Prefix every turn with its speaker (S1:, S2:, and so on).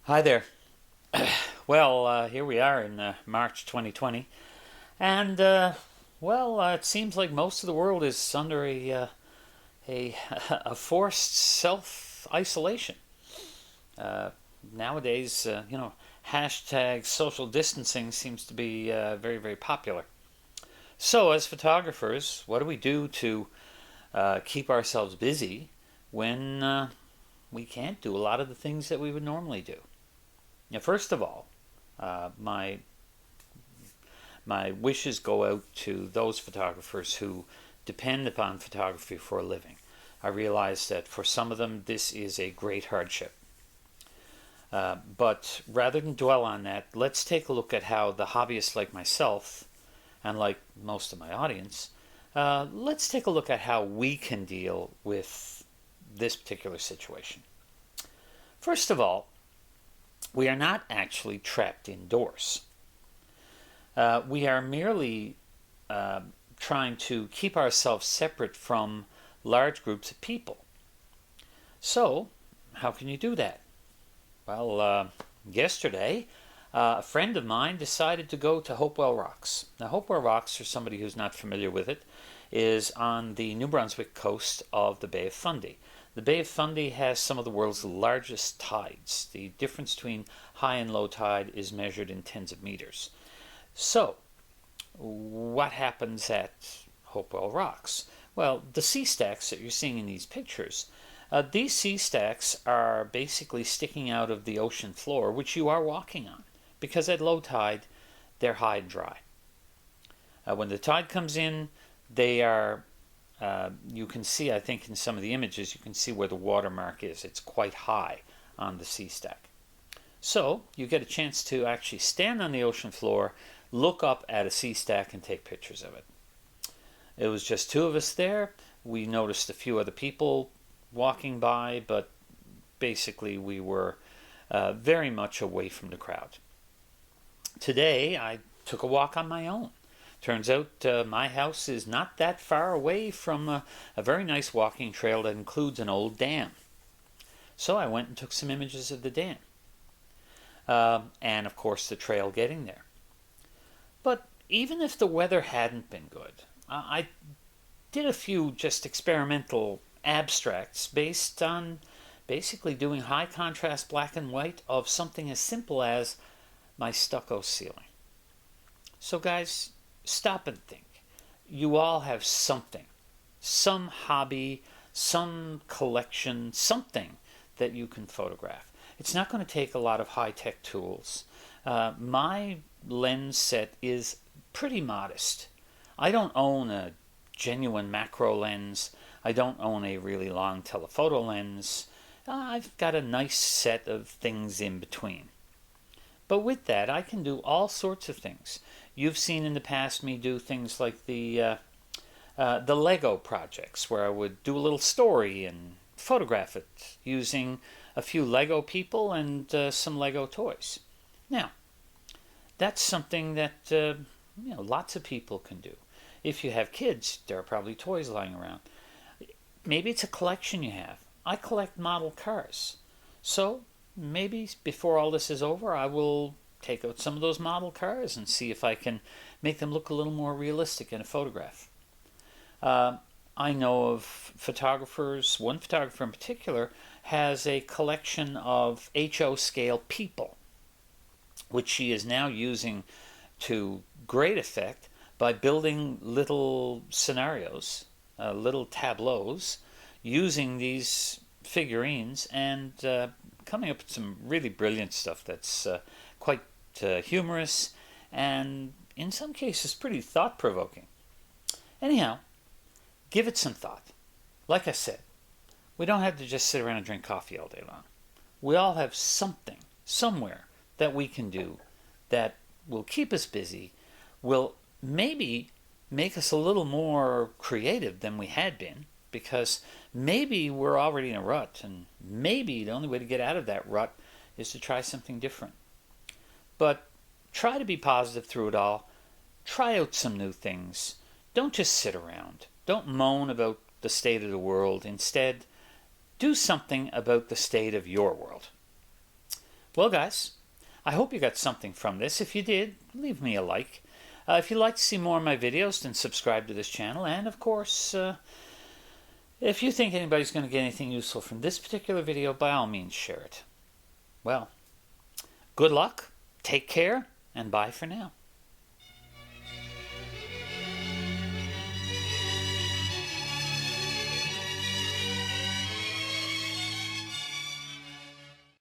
S1: Hi there. Well, here we are in March 2020, and it seems like most of the world is under a a forced self isolation. Uh, Nowadays, hashtag social distancing seems to be very popular. So, as photographers, what do we do to keep ourselves busy when we can't do a lot of the things that we would normally do? Now, first of all, my wishes go out to those photographers who depend upon photography for a living. I realize that for some of them this is a great hardship. But rather than dwell on that, let's take a look at how the hobbyists like myself, and like most of my audience, let's take a look at how we can deal with this particular situation. First of all, we are not actually trapped indoors. We are merely trying to keep ourselves separate from large groups of people. So, how can you do that? Well, yesterday, a friend of mine decided to go to Hopewell Rocks. Now, Hopewell Rocks, for somebody who's not familiar with it, is on the New Brunswick coast of the Bay of Fundy. The Bay of Fundy has some of the world's largest tides. The difference between high and low tide is measured in tens of meters. So, what happens at Hopewell Rocks? Well, the sea stacks that you're seeing in these sea stacks are basically sticking out of the ocean floor, which you are walking on, because at low tide, they're high and dry. When the tide comes in, they are, you can see, I think in some of the images, you can see where the watermark is. It's quite high on the sea stack. So you get a chance to actually stand on the ocean floor, look up at a sea stack, and take pictures of it. It was just two of us there. We noticed a few other people walking by, but basically we were very much away from the crowd. Today I took a walk on my own. Turns out my house is not that far away from a very nice walking trail that includes an old dam. So I went and took some images of the dam. And of course the trail getting there. But even if the weather hadn't been good, I did a few just experimental abstracts based on basically doing high contrast black and white of something as simple as my stucco ceiling. So guys, stop and think. You all have something, some hobby, some collection, something that you can photograph. It's not going to take a lot of high-tech tools. My lens set is pretty modest. I don't own a genuine macro lens. I don't own a really long telephoto lens. I've got a nice set of things in between. But with that, I can do all sorts of things. You've seen in the past me do things like the Lego projects, where I would do a little story and photograph it using a few Lego people and some Lego toys. Now, that's something that lots of people can do. If you have kids, there are probably toys lying around. Maybe it's a collection you have. I collect model cars. So maybe before all this is over, I will take out some of those model cars and see if I can make them look a little more realistic in a photograph. I know of photographers, one photographer in particular has a collection of HO scale people, which she is now using to great effect by building little scenarios, little tableaus, using these figurines and coming up with some really brilliant stuff that's quite humorous and in some cases pretty thought-provoking. Anyhow, give it some thought. Like I said, we don't have to just sit around and drink coffee all day long. We all have something, somewhere, that we can do that will keep us busy, will maybe make us a little more creative than we had been, because maybe we're already in a rut, and maybe the only way to get out of that rut is to try something different. But try to be positive through it all. Try out some new things. Don't just sit around. Don't moan about the state of the world. Instead, do something about the state of your world. Well, guys, I hope you got something from this. If you did, leave me a like. If you'd like to see more of my videos, then subscribe to this channel. And of course, if you think anybody's going to get anything useful from this particular video, by all means share it. Well, good luck, take care, and bye for now.